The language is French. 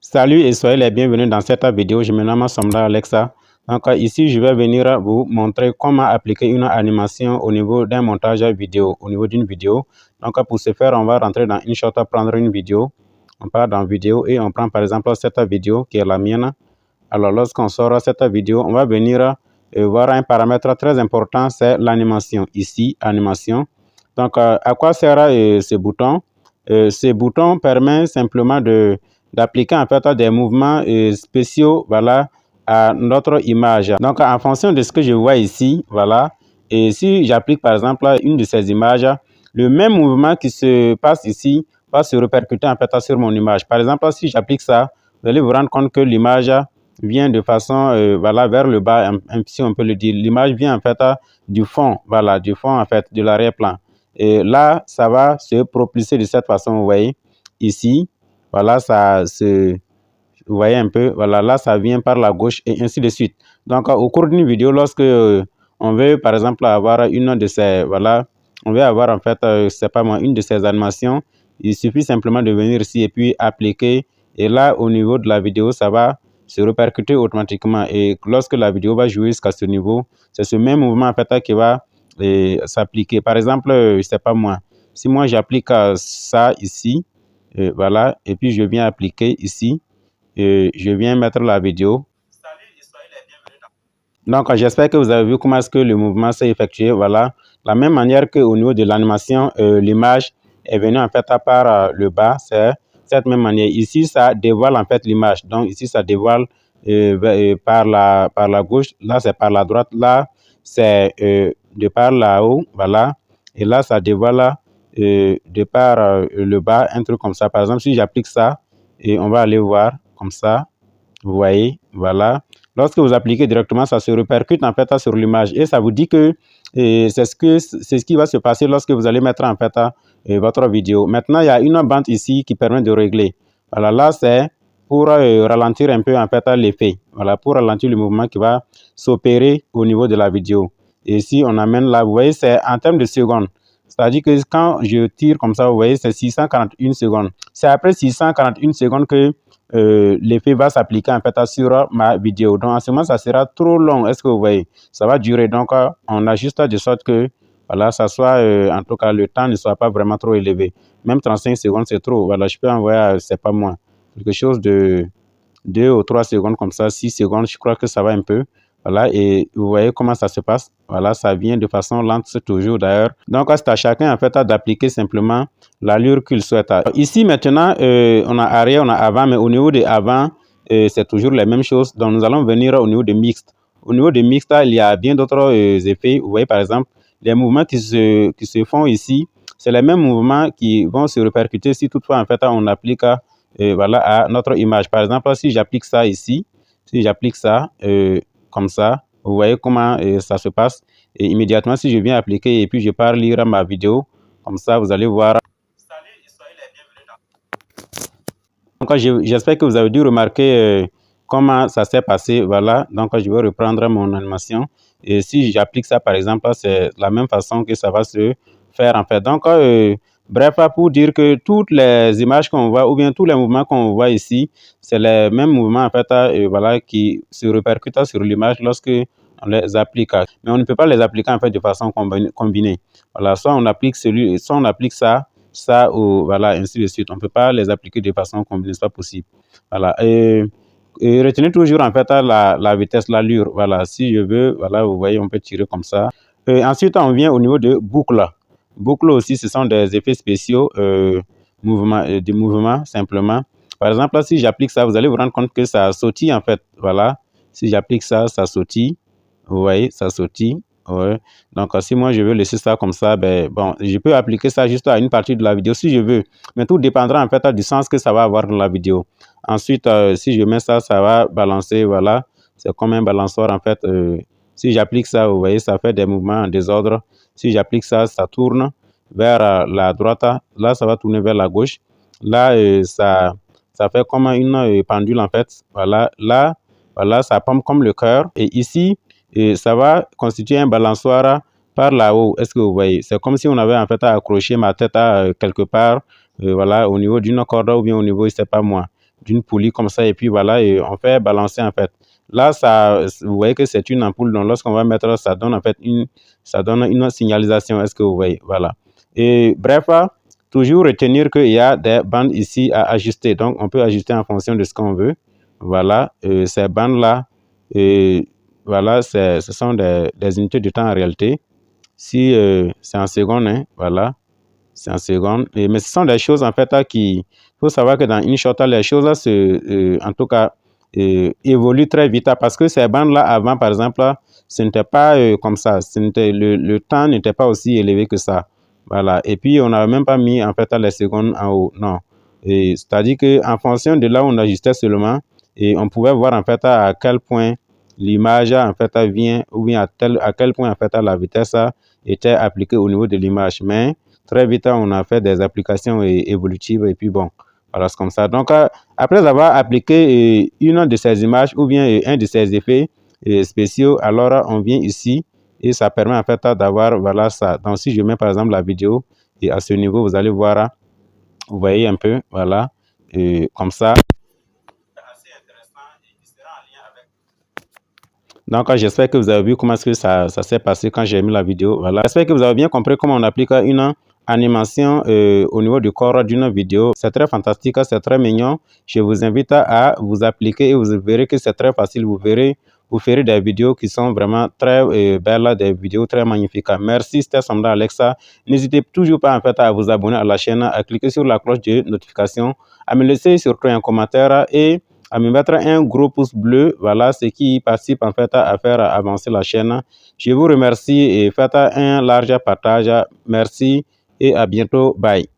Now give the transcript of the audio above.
Salut et soyez les bienvenus dans cette vidéo. Je me nomme Somda Alexa. Donc ici, je vais venir vous montrer comment appliquer une animation au niveau d'un montage vidéo, au niveau d'une vidéo. Donc pour ce faire, on va rentrer dans InShot, prendre une vidéo. On part dans vidéo et on prend par exemple cette vidéo qui est la mienne. Alors lorsqu'on sort cette vidéo, on va venir voir un paramètre très important, c'est l'animation. Ici, animation. Donc à quoi sert ce bouton? Ce bouton permet simplement d'appliquer en fait des mouvements spéciaux, voilà, à notre image. Donc en fonction de ce que je vois ici, voilà, et si j'applique par exemple une de ces images, le même mouvement qui se passe ici va se répercuter en fait sur mon image. Par exemple, si j'applique ça, vous allez vous rendre compte que l'image vient de façon voilà, vers le bas, si on peut le dire. L'image vient en fait du fond, voilà, du fond en fait, de l'arrière-plan. Et là, ça va se propulser de cette façon, vous voyez, ici, voilà, vous voyez un peu, voilà, là, ça vient par la gauche et ainsi de suite. Donc, au cours d'une vidéo, lorsque on veut, par exemple, avoir une de ces, voilà, on veut avoir, en fait, c'est pas moi, une de ces animations, il suffit simplement de venir ici et puis appliquer. Et là, au niveau de la vidéo, ça va se répercuter automatiquement. Et lorsque la vidéo va jouer jusqu'à ce niveau, c'est ce même mouvement, en fait, qui va s'appliquer. Par exemple, je sais pas moi, si moi j'applique ça ici, voilà, et puis je viens appliquer ici, je viens mettre la vidéo. Donc, j'espère que vous avez vu comment est-ce que le mouvement s'est effectué. Voilà, la même manière qu'au niveau de l'animation, l'image est venue en fait à part le bas, c'est cette même manière. Ici, ça dévoile en fait l'image. Donc, ici, ça dévoile par la gauche. Là, c'est par la droite. Là, c'est de par là-haut. Voilà. Et là, ça dévoile de par le bas, un truc comme ça. Par exemple, si j'applique ça, et on va aller voir comme ça. Vous voyez, voilà. Lorsque vous appliquez directement, ça se répercute en fait sur l'image et ça vous dit que c'est ce qui va se passer lorsque vous allez mettre en fait votre vidéo. Maintenant, il y a une bande ici qui permet de régler. Voilà, là c'est pour ralentir un peu en fait l'effet. Voilà, pour ralentir le mouvement qui va s'opérer au niveau de la vidéo. Et si on amène là, vous voyez, c'est en termes de secondes. C'est-à-dire que quand je tire comme ça, vous voyez, c'est 641 secondes. C'est après 641 secondes que l'effet va s'appliquer en fait sur ma vidéo. Donc en ce moment, ça sera trop long. Est-ce que vous voyez? Ça va durer. Donc on ajuste de sorte que voilà, ça soit, en tout cas, le temps ne soit pas vraiment trop élevé. Même 35 secondes, c'est trop. Voilà, je peux envoyer, c'est pas moins. Quelque chose de 2 ou 3 secondes comme ça, 6 secondes, je crois que ça va un peu. Voilà, et vous voyez comment ça se passe. Voilà, ça vient de façon lente, c'est toujours d'ailleurs. Donc, c'est à chacun en fait d'appliquer simplement l'allure qu'il souhaite. Ici, maintenant, on a arrière, on a avant, mais au niveau de avant, c'est toujours les mêmes choses. Donc, nous allons venir au niveau de mixte. Au niveau de mixte, il y a bien d'autres effets. Vous voyez, par exemple, les mouvements qui se font ici, c'est les mêmes mouvements qui vont se répercuter si toutefois, en fait, on applique voilà, à notre image. Par exemple, si j'applique ça ici, si j'applique ça comme ça, vous voyez comment ça se passe. Et immédiatement, si je viens appliquer et puis je pars lire ma vidéo, comme ça, vous allez voir. Donc, j'espère que vous avez dû remarquer comment ça s'est passé. Voilà, donc je vais reprendre mon animation. Et si j'applique ça, par exemple, c'est la même façon que ça va se faire en fait. Donc, bref, pour dire que toutes les images qu'on voit, ou bien tous les mouvements qu'on voit ici, c'est les mêmes mouvements en fait, voilà, qui se répercutent sur l'image lorsque on les applique. Mais on ne peut pas les appliquer en fait de façon combinée. Voilà, soit on applique soit on applique ça ou voilà, ainsi de suite. On ne peut pas les appliquer de façon combinée, ce n'est pas possible. Voilà. Et retenez toujours en fait la vitesse, l'allure. Voilà, si je veux, voilà, vous voyez, on peut tirer comme ça. Ensuite, on vient au niveau de boucle. Boucle aussi, ce sont des effets spéciaux, des mouvements simplement. Par exemple, là, si j'applique ça, vous allez vous rendre compte que ça sautille en fait. Voilà, si j'applique ça, ça sautille. Vous voyez, ça sautille. Ouais. Donc, si moi je veux laisser ça comme ça, ben, bon, je peux appliquer ça juste à une partie de la vidéo si je veux. Mais tout dépendra en fait du sens que ça va avoir dans la vidéo. Ensuite, si je mets ça, ça va balancer, voilà. C'est comme un balançoire en fait. Si j'applique ça, vous voyez, ça fait des mouvements en désordre. Si j'applique ça, ça tourne vers la droite. Là, ça va tourner vers la gauche. Là, ça fait comme une pendule en fait. Voilà, là, voilà, ça pompe comme le cœur. Et ici, et ça va constituer un balançoire par là-haut. Est-ce que vous voyez? C'est comme si on avait en fait accroché ma tête à quelque part, voilà, au niveau d'une corde ou bien au niveau, je ne sais pas moi. d'une poulie comme ça, et puis voilà, et on fait balancer en fait. Là, vous voyez que c'est une ampoule, donc lorsqu'on va mettre, ça donne en fait ça donne une signalisation. Est-ce que vous voyez? Voilà. Et bref, toujours retenir qu'il y a des bandes ici à ajuster. Donc, on peut ajuster en fonction de ce qu'on veut. Voilà. Ces bandes-là, voilà, ce sont des unités de temps en réalité. Si c'est en secondes, hein, voilà. C'est en secondes. Mais ce sont des choses, en fait, il faut savoir que dans InShot, les choses, là, en tout cas, évoluent très vite. Parce que ces bandes-là, avant, par exemple, ce n'était pas comme ça. Le temps n'était pas aussi élevé que ça. Voilà. Et puis, on n'avait même pas mis, en fait, les secondes en haut. Non. C'est-à-dire qu'en fonction de là où on ajustait seulement, et on pouvait voir, en fait, à quel point l'image, en fait, vient, ou bien à quel point, en fait, la vitesse était appliquée au niveau de l'image. Mais très vite, on a fait des applications évolutives et puis bon, voilà, c'est comme ça. Donc, après avoir appliqué une de ces images ou bien un de ces effets spéciaux, alors on vient ici et ça permet en fait d'avoir, voilà, ça. Donc, si je mets par exemple la vidéo et à ce niveau, vous allez voir, vous voyez un peu, voilà, comme ça. Donc, j'espère que vous avez vu comment est-ce que ça s'est passé quand j'ai mis la vidéo. Voilà. J'espère que vous avez bien compris comment on applique une animation au niveau du corps d'une vidéo. C'est très fantastique, c'est très mignon. Je vous invite à vous appliquer et vous verrez que c'est très facile. Vous verrez, vous ferez des vidéos qui sont vraiment très belles, des vidéos très magnifiques. Merci, c'était Samda Alexa. N'hésitez toujours pas en fait à vous abonner à la chaîne, à cliquer sur la cloche de notification, à me laisser surtout un commentaire et à me mettre un gros pouce bleu, voilà, ce qui participe en fait à faire avancer la chaîne. Je vous remercie et faites un large partage. Merci et à bientôt. Bye.